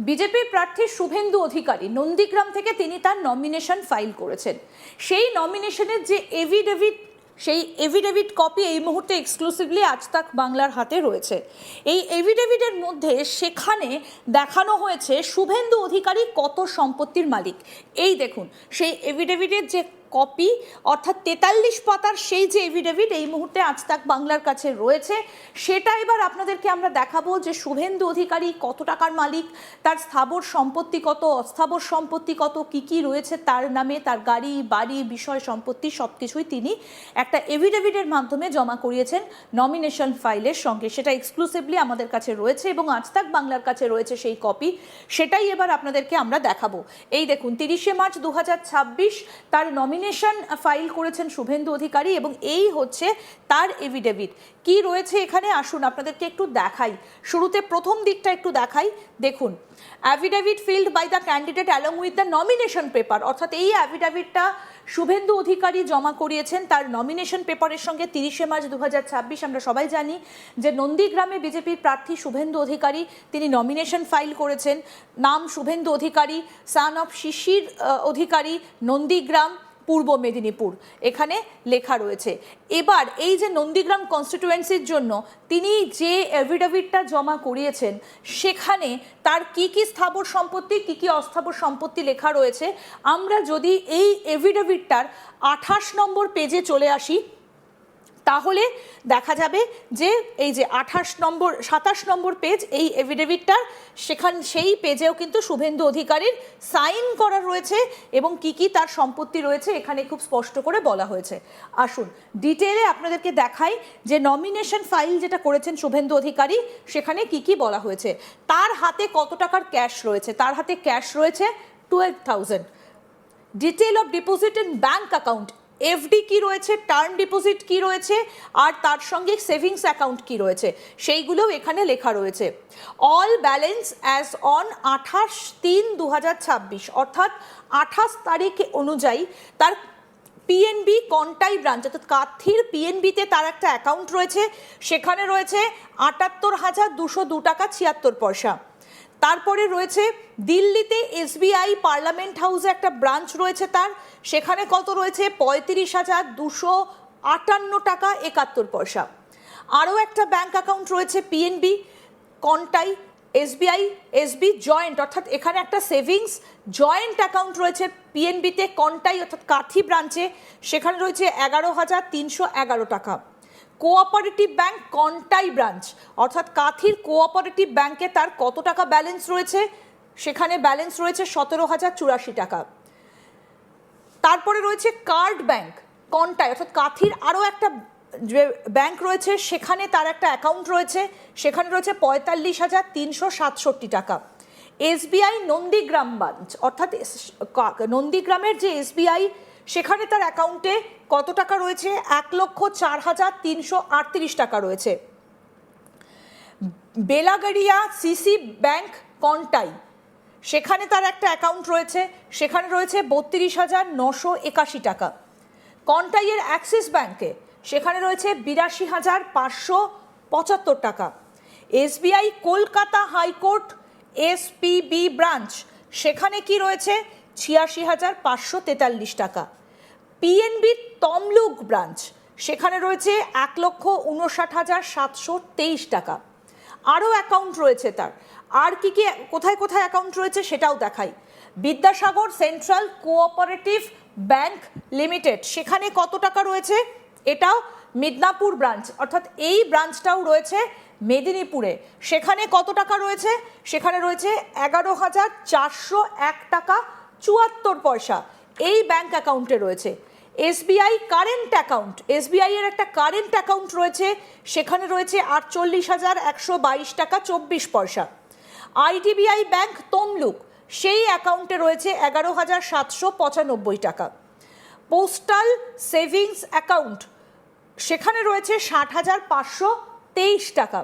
বিজেপির প্রার্থী শুভেন্দু অধিকারী নন্দীগ্রাম থেকে তিনি তার নমিনেশন ফাইল করেছেন। সেই নমিনেশনের যে সেই এভিডেভিট কপি এই মুহূর্তে এক্সক্লুসিভলি আজ তাক বাংলার হাতে রয়েছে। এই এভিডেভিটের মধ্যে সেখানে দেখানো হয়েছে শুভেন্দু অধিকারী কত সম্পত্তির মালিক। এই দেখুন সেই এভিডেভিটের যে কপি, অর্থাৎ 43 পাতার সেই যে এভিডেভিট এই মুহূর্তে আজ তাক বাংলার কাছে রয়েছে, সেটা এবার আপনাদেরকে আমরা দেখাবো যে শুভেন্দু অধিকারী কত টাকার মালিক, তার স্থাবর সম্পত্তি কত, অস্থাবর সম্পত্তি কত, কি কি রয়েছে তার নামে, তার গাড়ি বাড়ি বিষয় সম্পত্তি সব কিছুই তিনি একটা এভিডেভিটের মাধ্যমে জমা করিয়েছেন নমিনেশন ফাইলের সঙ্গে। সেটা এক্সক্লুসিভলি আমাদের কাছে রয়েছে এবং আজ তাক বাংলার কাছে রয়েছে সেই কপি, সেটাই এবার আপনাদেরকে আমরা দেখাবো। এই দেখুন 30শে মার্চ 2026 তার নমিনেশন ফাইল করেছেন শুভেন্দু অধিকারী এবং এই হচ্ছে তার এভিডেভিট। কি রয়েছে এখানে আসুন আপনাদেরকে একটু দেখাই। শুরুতে প্রথম দিকটা একটু দেখাই। দেখুন, affidavit filed by the candidate along with the nomination paper, অর্থাৎ এই অ্যাফিডেভিটটা শুভেন্দু অধিকারী জমা করিয়েছেন তার নমিনেশন পেপারের সঙ্গে 30শে মার্চ 2026। আমরা সবাই জানি যে নন্দীগ্রামে বিজেপির প্রার্থী শুভেন্দু অধিকারী তিনি নমিনেশন ফাইল করেছেন। নাম শুভেন্দু অধিকারী, সান অফ শিশির অধিকারী, নন্দীগ্রাম, পূর্ব মেদিনীপুর এখানে লেখা রয়েছে। এবার এই যে নন্দীগ্রাম কনস্টিটিউয়েন্সির জন্য তিনি যে এভিডেভিটটা জমা করিয়েছেন সেখানে তার কি কি স্থাবর সম্পত্তি কি কি অস্থাবর সম্পত্তি লেখা রয়েছে, আমরা যদি এই এভিডেভিটটার 28 নম্বর পেজে চলে আসি তাহলে দেখা যাবে যে এই যে 27 নম্বর পেজ এই এভিডেভিটটার, সেই পেজেও কিন্তু শুভেন্দু অধিকারীর সাইন করা রয়েছে এবং কি কি তার সম্পত্তি রয়েছে এখানে খুব স্পষ্ট করে বলা হয়েছে। আসুন ডিটেলে আপনাদেরকে দেখাই যে নমিনেশন ফাইল যেটা করেছেন শুভেন্দু অধিকারী সেখানে কি কি বলা হয়েছে। তার হাতে কত টাকার ক্যাশ রয়েছে? তার হাতে ক্যাশ রয়েছে 12,000। Detail of deposit in bank account, FD কি রয়েছে, টার্ম ডিপোজিট কি রয়েছে, আর তার সঙ্গে সেভিংস অ্যাকাউন্ট কি রয়েছে সেইগুলোও এখানে লেখা রয়েছে। অল ব্যালেন্স অ্যাজ অন 28/3/2026, অর্থাৎ 28 তারিখ অনুযায়ী তার পিএনবি কন্টাই ব্রাঞ্চ অর্থাৎ কাথির পিএনবিতে তার একটা অ্যাকাউন্ট রয়েছে, সেখানে রয়েছে 78,202 টাকা 76 পয়সা। তারপরে রয়েছে দিল্লিতে এসবিআই পার্লামেন্ট হাউসে একটা ব্রাঞ্চ রয়েছে তার, সেখানে কত রয়েছে 35,258 টাকা 71 পয়সা। আরও একটা ব্যাঙ্ক অ্যাকাউন্ট রয়েছে পিএনবি কন্টাই এসবি জয়েন্ট, অর্থাৎ এখানে একটা সেভিংস জয়েন্ট অ্যাকাউন্ট রয়েছে পিএনবিতে কন্টাই অর্থাৎ কাথি ব্রাঞ্চে, সেখানে রয়েছে 11,311 টাকা। কোঅপারেটিভ ব্যাংক কন্টাই ব্রাঞ্চ অর্থাৎ কাথির কোঅপারেটিভ ব্যাংকে তার কত টাকা ব্যালেন্স রয়েছে? সেখানে ব্যালেন্স রয়েছে 17,084 টাকা। তারপরে রয়েছে কার্ড ব্যাংক কন্টাই অর্থাৎ কাথির আরও একটা যে ব্যাংক রয়েছে সেখানে তার একটা অ্যাকাউন্ট রয়েছে, সেখানে রয়েছে 45,367 টাকা। এসবিআই নন্দীগ্রাম ব্রাঞ্চ অর্থাৎ নন্দীগ্রামের যে এসবিআই সেখানে তার অ্যাকাউন্টে কত টাকা রয়েছে? 1,04,338 টাকা রয়েছে। বেলাগাড়িয়া সিসি ব্যাংক কন্টাই সেখানে তার একটা অ্যাকাউন্ট রয়েছে, সেখানে রয়েছে 32,981 টাকা। কন্টাইয়ের অ্যাক্সিস ব্যাংকে সেখানে রয়েছে 82,575 টাকা। SBI Kolkata high court SPB branch সেখানে কি রয়েছে 86,543 টাকা। পিএনবি তমলুক ব্রাঞ্চ সেখানে রয়েছে 1,59,723 টাকা। আরও অ্যাকাউন্ট রয়েছে তার, আর কি কি কোথায় কোথায় অ্যাকাউন্ট রয়েছে সেটাও দেখাই। Vidyasagar central cooperative bank limited সেখানে কত টাকা রয়েছে? এটাও মিদনাপুর ব্রাঞ্চ অর্থাৎ এই ব্রাঞ্চটাও রয়েছে মেদিনীপুরে, সেখানে কত টাকা রয়েছে? সেখানে রয়েছে 11,401 টাকা 74 পয়সা এই ব্যাংক অ্যাকাউন্টে রয়েছে। এসবিআই কারেন্ট অ্যাকাউন্ট, এসবিআই এর একটা কারেন্ট অ্যাকাউন্ট রয়েছে, সেখানে রয়েছে 48,122 টাকা 24 পয়সা। আইডিবিআই ব্যাংক তমলুক সেই অ্যাকাউন্টে রয়েছে 11,795 টাকা। পোস্টাল সেভিংস অ্যাকাউন্ট সেখানে রয়েছে 60,523 টাকা।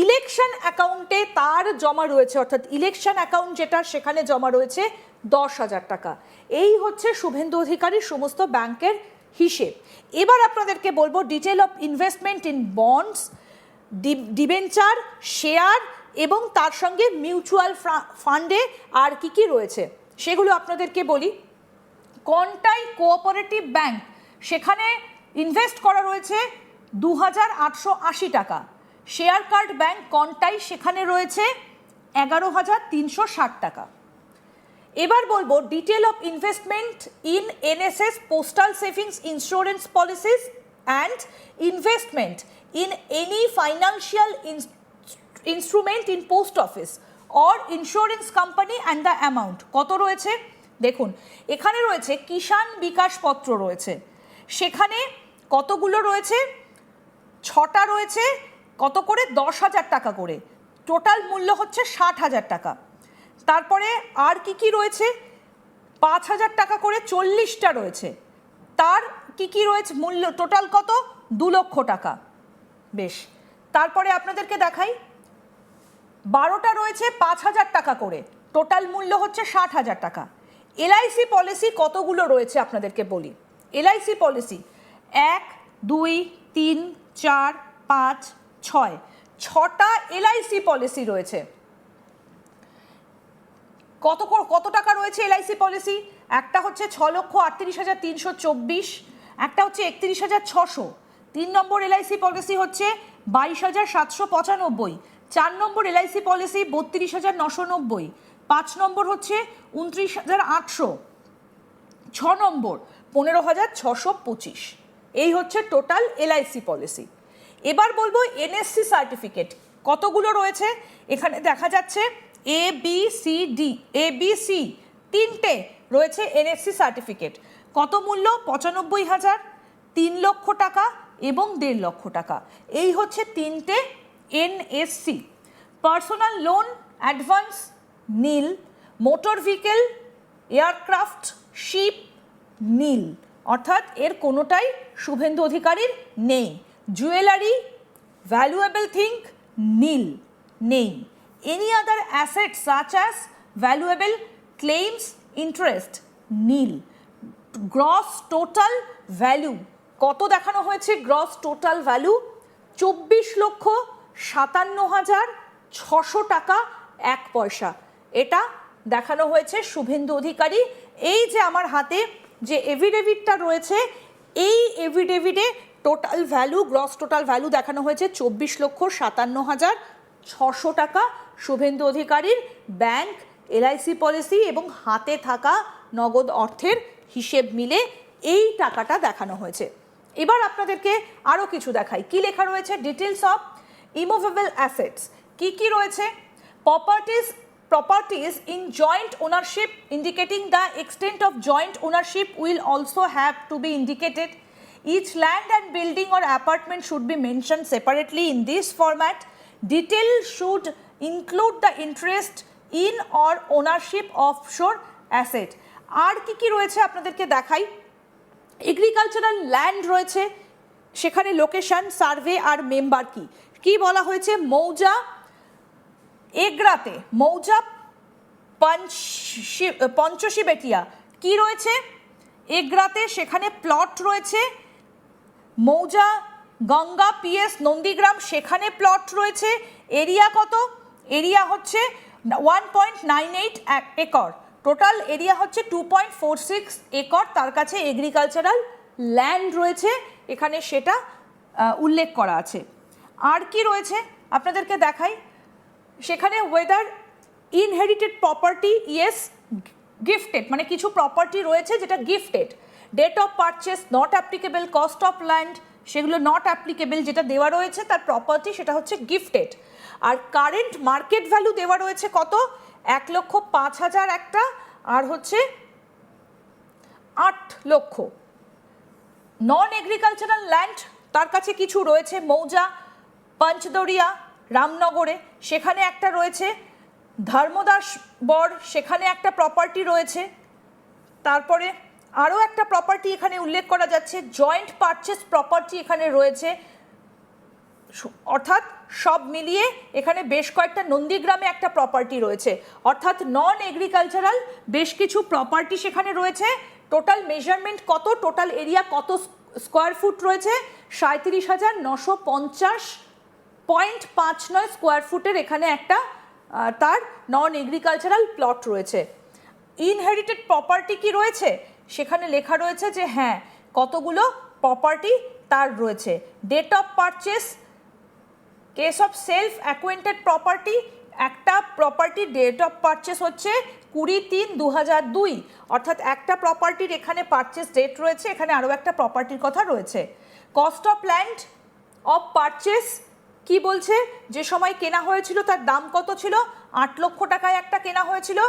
ইলেকশন অ্যাকাউন্টে তার জমা রয়েছে অর্থাৎ ইলেকশন অ্যাকাউন্ট যেটা সেখানে জমা রয়েছে 10,000 টাকা। এই হচ্ছে শুভেন্দু অধিকারীর সমস্ত ব্যাংকের হিসেব। এবার আপনাদেরকে বলবো detail of investment in bonds, debenture, share এবং তার সঙ্গে মিউচুয়াল ফান্ডে আর কি কি রয়েছে সেগুলো আপনাদেরকে বলি। কন্টাই কোঅপারেটিভ ব্যাংক, সেখানে ইনভেস্ট করা রয়েছে 2,880 টাকা। শেয়ার কার্ড ব্যাংক কন্টাই, সেখানে রয়েছে 11,360 টাকা। এবার বলবো detail of investment in NSS postal savings insurance policies and investment in any financial instrument in post office or insurance company and the amount কত রয়েছে দেখুন। এখানে রয়েছে কিষাণ বিকাশ পত্র রয়েছে, সেখানে কতগুলো রয়েছে, 6টা রয়েছে, কত করে 10,000 টাকা করে, টোটাল মূল্য হচ্ছে 60,000 টাকা। তারপরে আর কি কি রয়েছে, 5,000 টাকা করে 40টা রয়েছে, তার কি কি রয়েছে মূল্য টোটাল কত, 2 লক্ষ টাকা। বেশ, তারপরে আপনাদেরকে দেখাই 12টা রয়েছে 5,000 টাকা করে, টোটাল মূল্য হচ্ছে 60,000 টাকা। এলআইসি পলিসি কতগুলো রয়েছে আপনাদেরকে বলি। এলআইসি পলিসি 1, 2, 3, 4, 5, 6, 6টা এলআইসি পলিসি রয়েছে। কত টাকা রয়েছে এলআইসি পলিসি, একটা হচ্ছে 6,38,324, একটা হচ্ছে 31,600, 3 নম্বর এলআইসি পলিসি হচ্ছে 22,795, 4 নম্বর এলআইসি পলিসি 32,990, 5 নম্বর হচ্ছে 29,800, 6 নম্বর 15,625। এই হচ্ছে টোটাল এলআইসি পলিসি। এবার বলবো এনএসসি সার্টিফিকেট কতগুলো রয়েছে, এখানে দেখা যাচ্ছে ABC 3টে রয়েছে এনএসসি সার্টিফিকেট। কত মূল্য, 95,000, 3 লক্ষ টাকা এবং 1.5 লক্ষ টাকা। এই হচ্ছে 3টে এনএসসি। পার্সোনাল লোন অ্যাডভান্স নীল, মোটর ভেহিকেল, এয়ারক্রাফট, শিপ নীল, অর্থাৎ এর কোনোটাই শুভেন্দু অধিকারীর নেই। জুয়েলারি, ভ্যালুয়েবল থিং নীল, নেই। Any other asset such as valuable claims interest nil. Gross total value কত দেখানো হয়েছে, গ্রস টোটাল ভ্যালু 24,57,600 টাকা 1 পয়সা, এটা দেখানো হয়েছে শুভেন্দু অধিকারী। এই যে আমার হাতে যে এভিডেভিটটা রয়েছে, এই এভিডেভিটে total value, gross total value দেখানো হয়েছে 24,57,600 টাকা শুভেন্দু অধিকারীর ব্যাংক, এলআইসি পলিসি এবং হাতে থাকা নগদ অর্থের হিসেব মিলে এই টাকাটা দেখানো হয়েছে। এবার আপনাদেরকে আরও কিছু দেখাই, কি লেখা রয়েছে, ডিটেলস অফ ইমুভেবল অ্যাসেটস কি কি রয়েছে। properties in joint ownership indicating the extent of joint ownership will also have to be indicated. Each land and building or apartment should be mentioned separately in this format. Detail should include the interest in or ownership of offshore asset. আর কি কি রয়েছে আপনাদেরকে দেখাই। Agricultural land রয়েছে, সেখানে location, survey আর member কি কি বলা হয়েছে। মৌজা এগ্রাতে, মৌজা পঞ্চশিবেটিয়া কি রয়েছে এগ্রাতে, সেখানে প্লট রয়েছে। মৌজা গঙ্গা পিএস নন্দীগ্রাম, সেখানে প্লট রয়েছে। এরিয়া কত, এরিয়া হচ্ছে 1.98 একর, টোটাল এরিয়া হচ্ছে 2.46 একর, তার কাছে এগ্রিকালচারাল ল্যান্ড রয়েছে, এখানে সেটা উল্লেখ করা আছে। আর কি রয়েছে আপনাদেরকে দেখাই, সেখানে whether inherited property, yes gifted, মানে কিছু প্রপার্টি রয়েছে যেটা gifted. Date of purchase not applicable, cost of land সেগুলো নট অ্যাপ্লিকেবল, যেটা দেওয়া রয়েছে তার প্রপার্টি সেটা হচ্ছে গিফটেড। আর কারেন্ট মার্কেট ভ্যালু দেওয়া রয়েছে কত, 1,05,000 একটা, আর হচ্ছে 8 লক্ষ। নন এগ্রিকালচারাল ল্যান্ড তার কাছে কিছু রয়েছে, মৌজা পঞ্চদরিয়া রামনগরে, সেখানে একটা রয়েছে। ধর্মদাস বর, সেখানে একটা প্রপার্টি রয়েছে। তারপরে আরও একটা প্রপার্টি এখানে উল্লেখ করা যাচ্ছে, জয়েন্ট পারচেস প্রপার্টি এখানে রয়েছে, অর্থাৎ সব মিলিয়ে এখানে বেশ কয়েকটা, নন্দীগ্রামে একটা প্রপার্টি রয়েছে, অর্থাৎ নন এগ্রিকালচারাল বেশ কিছু প্রপার্টি সেখানে রয়েছে। টোটাল মেজারমেন্ট কত, টোটাল এরিয়া কত স্কোয়ার ফুট রয়েছে, 37,950 0.59 স্কোয়ার ফুটের এখানে একটা তার নন এগ্রিকালচারাল প্লট রয়েছে। ইনহেরিটেড প্রপার্টি কি রয়েছে সেখানে লেখা রয়েছে যে হ্যাঁ কতগুলো প্রপার্টি তার রয়েছে। Date of purchase, case of self acquainted property, একটা প্রপার্টি ডেট অফ পারচেস হচ্ছে 20/3/2002, অর্থাৎ একটা প্রপার্টির এখানে পারচেস ডেট রয়েছে, এখানে আরও একটা প্রপার্টির কথা রয়েছে। Cost of land of purchase কি বলছে, যে সময় কেনা হয়েছিল তার দাম কত ছিল, 8 লক্ষ টাকায় একটা কেনা হয়েছিল,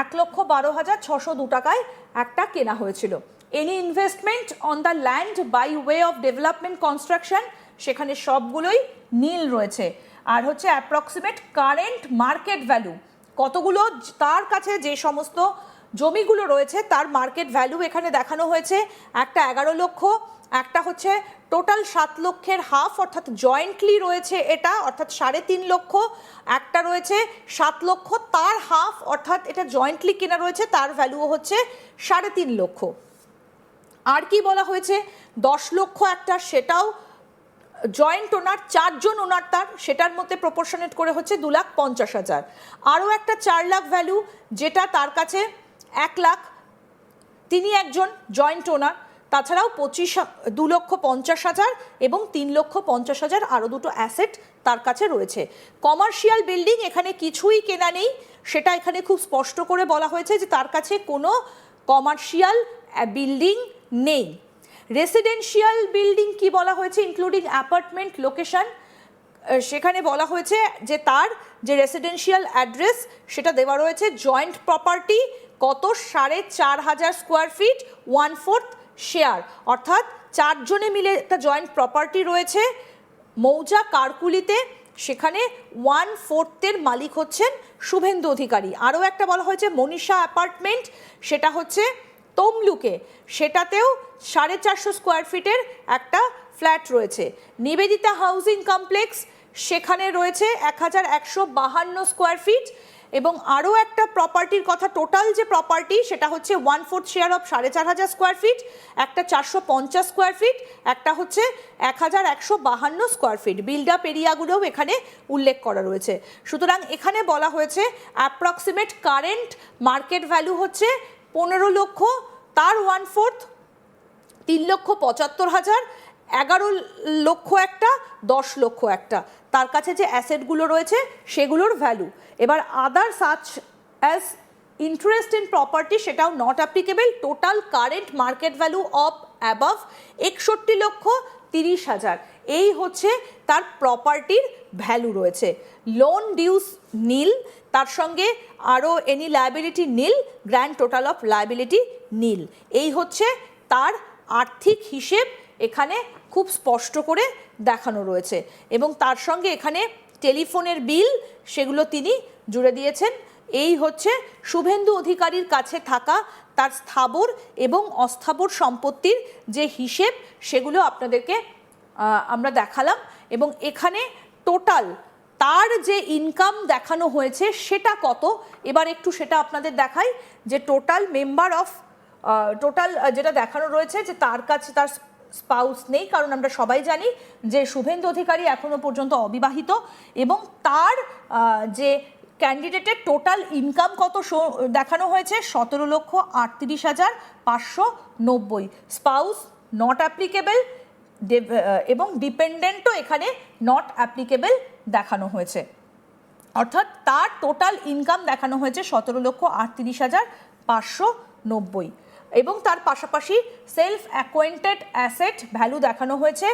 1,12,602 টাকায় একটা কেনা হয়েছিল। Any investment on the land by way of development construction, সেখানে সবগুলোই নীল রয়েছে। আর হচ্ছে অ্যাপ্রক্সিমেট কারেন্ট মার্কেট ভ্যালু, কতগুলো তার কাছে যে সমস্ত জমিগুলো রয়েছে তার মার্কেট ভ্যালু এখানে দেখানো হয়েছে। একটা 11 লক্ষ, একটা হচ্ছে টোটাল 7 লক্ষের হাফ, অর্থাৎ জয়েন্টলি রয়েছে এটা, অর্থাৎ 3.5 লক্ষ, একটা রয়েছে 7 লক্ষ তার হাফ, অর্থাৎ এটা জয়েন্টলি কেনা রয়েছে, তার ভ্যালুও হচ্ছে 3.5 লক্ষ। আর কি বলা হয়েছে, 10 লক্ষ একটা, সেটাও জয়েন্ট ওনার, 4 জন ওনার তার, সেটার মধ্যে প্রপোর্শনেট করে হচ্ছে 2,50,000। আরও একটা 4 লাখ ভ্যালু, যেটা তার কাছে 1 লাখ, তিনি একজন জয়েন্ট ওনার। তাছাড়াও 2,50,000 এবং 3,50,000 আরও দুটো অ্যাসেট তার কাছে রয়েছে। কমার্শিয়াল বিল্ডিং এখানে কিছুই কেনা নেই, সেটা এখানে খুব স্পষ্ট করে বলা হয়েছে যে তার কাছে কোনো কমার্শিয়াল বিল্ডিং নেই। রেসিডেন্সিয়াল বিল্ডিং কি বলা হয়েছে, ইনক্লুডিং অ্যাপার্টমেন্ট লোকেশন, সেখানে বলা হয়েছে যে তার যে রেসিডেন্সিয়াল অ্যাড্রেস সেটা দেওয়া রয়েছে। জয়েন্ট প্রপার্টি কত, 4,500 স্কোয়ার ফিট, 1/4 শেয়ার, অর্থাৎ 4 জনে মিলে একটা জয়েন্ট প্রপার্টি রয়েছে মৌজা কারকুলিতে, সেখানে 1/4 মালিক হচ্ছেন শুভেন্দু অধিকারী। আরও একটা বলা হয়েছে মনীষা অ্যাপার্টমেন্ট, সেটা হচ্ছে তমলুকে, সেটাতেও 450 স্কোয়ার ফিটের একটা ফ্ল্যাট রয়েছে। নিবেদিতা হাউজিং কমপ্লেক্স, সেখানে রয়েছে 1,152 স্কোয়ার ফিট, এবং আরও একটা প্রপার্টির কথা, টোটাল যে প্রপার্টি সেটা হচ্ছে 1/4 শেয়ার অফ 4,500 স্কোয়ার ফিট, একটা 450 স্কোয়ার ফিট, একটা হচ্ছে 1,152 স্কোয়ার ফিট। বিল্ড আপ এরিয়াগুলোও এখানে উল্লেখ করা রয়েছে। সুতরাং এখানে বলা হয়েছে অ্যাপ্রক্সিমেট কারেন্ট মার্কেট ভ্যালু হচ্ছে 15 লক্ষ, তার 1/4 3,75,000, 11 লক্ষ একটা, 10 লক্ষ একটা, তার কাছে যে অ্যাসেটগুলো রয়েছে সেগুলোর ভ্যালু। এবার other such as interest in property, সেটাও not applicable. Total current market value of above 61,30,000, এই হচ্ছে তার প্রপার্টির ভ্যালু রয়েছে। লোন ডিউস নীল, তার সঙ্গে আরও any liability nil, grand total of liability nil. এই হচ্ছে তার আর্থিক হিসেব এখানে খুব স্পষ্ট করে দেখানো রয়েছে, এবং তার সঙ্গে এখানে টেলিফোনের বিল সেগুলো তিনি জুড়ে দিয়েছেন। এই হচ্ছে শুভেন্দু অধিকারীর কাছে থাকা তার স্থাবর এবং অস্থাবর সম্পত্তির যে হিসেব, সেগুলো আপনাদেরকে আমরা দেখালাম। এবং এখানে টোটাল তার যে ইনকাম দেখানো হয়েছে সেটা কত, এবার একটু সেটা আপনাদের দেখাই। যে টোটাল মেম্বার অফ টোটাল যেটা দেখানো রয়েছে যে তার কাছে তার স্পাউস নেই, কারণ আমরা সবাই জানি যে শুভেন্দু অধিকারী এখনো পর্যন্ত অবিবাহিত, এবং তার যে ক্যান্ডিডেটের টোটাল ইনকাম কত দেখানো হয়েছে 17,38,590। স্পাউস নট অ্যাপ্লিকেবল এবং ডিপেন্ডেন্টও এখানে নট অ্যাপ্লিকেবল দেখানো হয়েছে, অর্থাৎ তার টোটাল ইনকাম দেখানো হয়েছে 17,38,590, এবং তার পাশাপাশি সেলফ অ্যাকোয়েন্টেড অ্যাসেট ভ্যালু দেখানো হয়েছে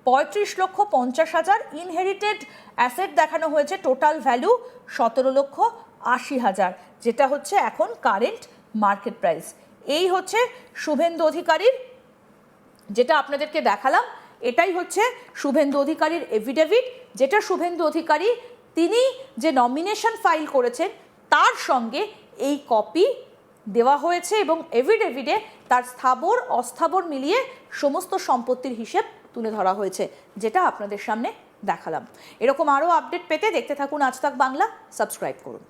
35,50,000, ইনহেরিটেড অ্যাসেট দেখানো হয়েছে টোটাল ভ্যালু 17,80,000, যেটা হচ্ছে এখন কারেন্ট মার্কেট প্রাইস। এই হচ্ছে শুভেন্দু অধিকারীর, যেটা আপনাদেরকে দেখালাম, এটাই হচ্ছে শুভেন্দু অধিকারীর এফিডেভিট, যেটা শুভেন্দু অধিকারী তিনি যে নমিনেশন ফাইল করেছেন তার সঙ্গে এই কপি দেওয়া হয়েছে, এবং এফিডেভিটে তার স্থাবর অস্থাবর মিলিয়ে সমস্ত সম্পত্তির হিসেব তুলে ধরা হয়েছে, যেটা আপনাদের সামনে দেখালাম। এরকম আরও আপডেট পেতে দেখতে থাকুন আজ তাক বাংলা, সাবস্ক্রাইব করুন।